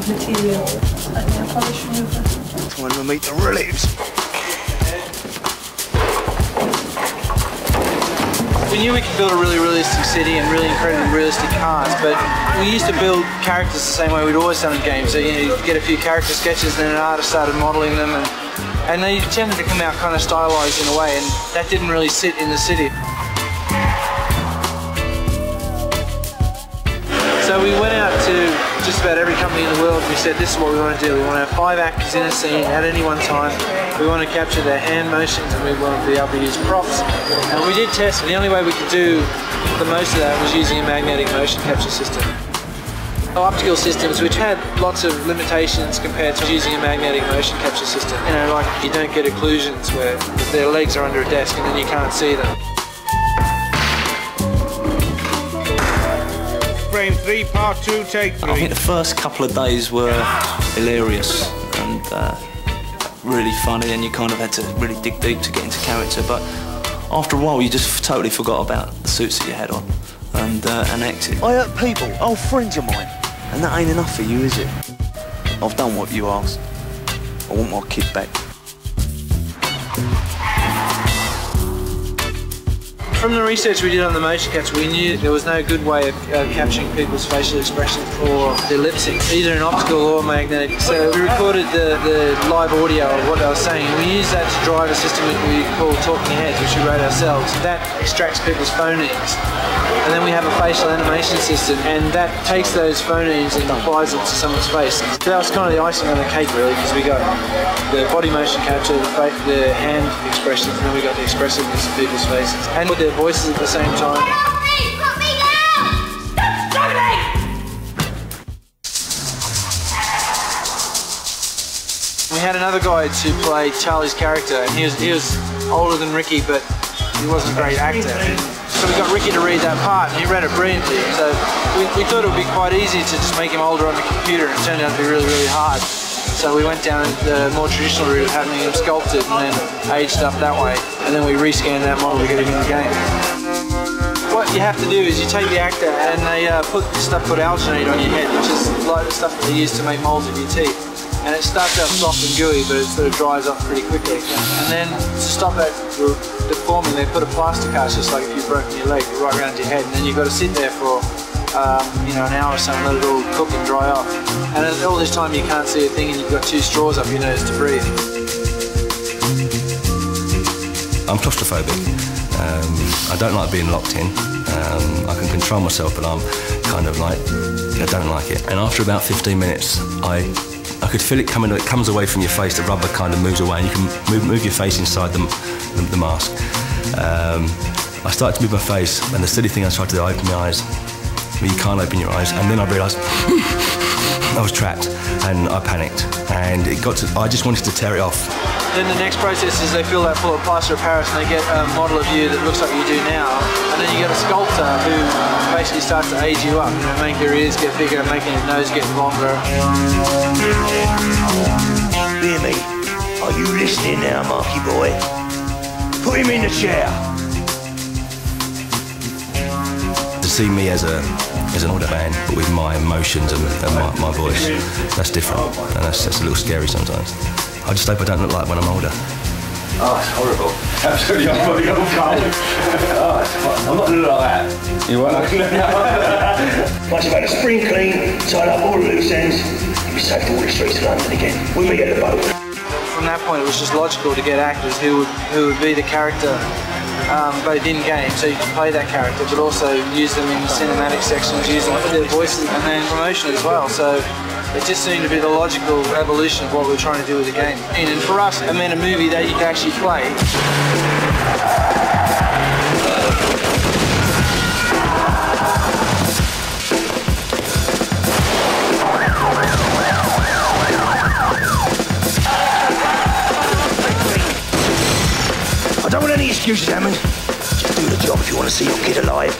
material, like nail polish remover. Time to meet the relatives. We knew we could build a really realistic city and really incredibly realistic cars, but we used to build characters the same way we'd always done in games. So you get a few character sketches, and then an artist started modelling them, and they tended to come out kind of stylized in a way, and that didn't really sit in the city. So we went out to just about every company in the world. We said, this is what we want to do. We want to have 5 actors in a scene at any one time. We want to capture their hand motions, and we want to be able to use props. And we did test, and the only way we could do the most of that was using a magnetic motion capture system. Optical systems, which had lots of limitations compared to using a magnetic motion capture system. You know, like you don't get occlusions where their legs are under a desk and then you can't see them. Frame 3, part 2, take 3. I think the first couple of days were hilarious and really funny, and you kind of had to really dig deep to get into character, but after a while you just totally forgot about the suits that you had on and acted. I hurt people, old friends of mine, and that ain't enough for you, is it? I've done what you asked. I want my kid back. From the research we did on the motion capture, we knew there was no good way of capturing people's facial expressions or their lip sync, either in optical or magnetic. So we recorded the live audio of what they were saying, and we used that to drive a system that we call Talking Heads, which we wrote ourselves. That extracts people's phonemes. And then we have a facial animation system, and that takes those phonemes and applies them to someone's face. So that was kind of the icing on the cake, really, because we got the body motion capture, the hand expressions, and then we got the expressiveness of people's faces. And with their voices at the same time. Help me! Put me down! Stop struggling! We had another guy to play Charlie's character, and he was older than Ricky, but he wasn't a great actor. So we got Ricky to read that part, and he read it brilliantly. So we thought it would be quite easy to just make him older on the computer, and it turned out to be really, really hard. So we went down the more traditional route of having him sculpted and then aged up that way, and then we rescanned that model to get him in the game. What you have to do is you take the actor and they put stuff called alginate on your head, which is like the stuff that they use to make molds of your teeth. And it starts out soft and gooey, but it sort of dries up pretty quickly. And then to stop that deforming, they put a plaster cast, just like if you've broken your leg, right around your head, and then you've got to sit there for you know, an hour or so and let it all cook and dry off. And all this time you can't see a thing, and you've got 2 straws up your nose to breathe. I'm claustrophobic. I don't like being locked in. I can control myself, but I'm kind of like, I don't like it. And after about 15 minutes, I could feel it coming. It comes away from your face. The rubber kind of moves away, and you can move your face inside the mask. I started to move my face, and the silly thing I tried to do, I opened my eyes. But you can't open your eyes, and then I realised I was trapped, and I panicked, and it got to. I just wanted to tear it off. Then the next process is they fill that full of plaster of Paris, and they get a model of you that looks like you do now, and then you get a sculptor who basically starts to age you up, you know, make your ears get bigger, making your nose get longer. Hear me? Are you listening now, Marky boy? Put him in the chair. To see me as an older man, but with my emotions and my voice, that's different, and that's a little scary sometimes. I just hope I don't look like when I'm older. Oh, it's horrible. Absolutely horrible. Oh, I'm not looking like that. You won't? Once you've had a spring clean, tied up all the loose ends, you'll be safe to all the streets of London again. We'll meet at the boat. From that point, it was just logical to get actors who would be the character, both in game, so you can play that character, but also use them in the cinematic sections, use them for their voices, and then promotion as well. So it just seemed to be the logical evolution of what we were trying to do with the game. And for us, it meant a movie that you could actually play. I don't want any excuses, Hammond. Just do the job if you want to see your kid alive.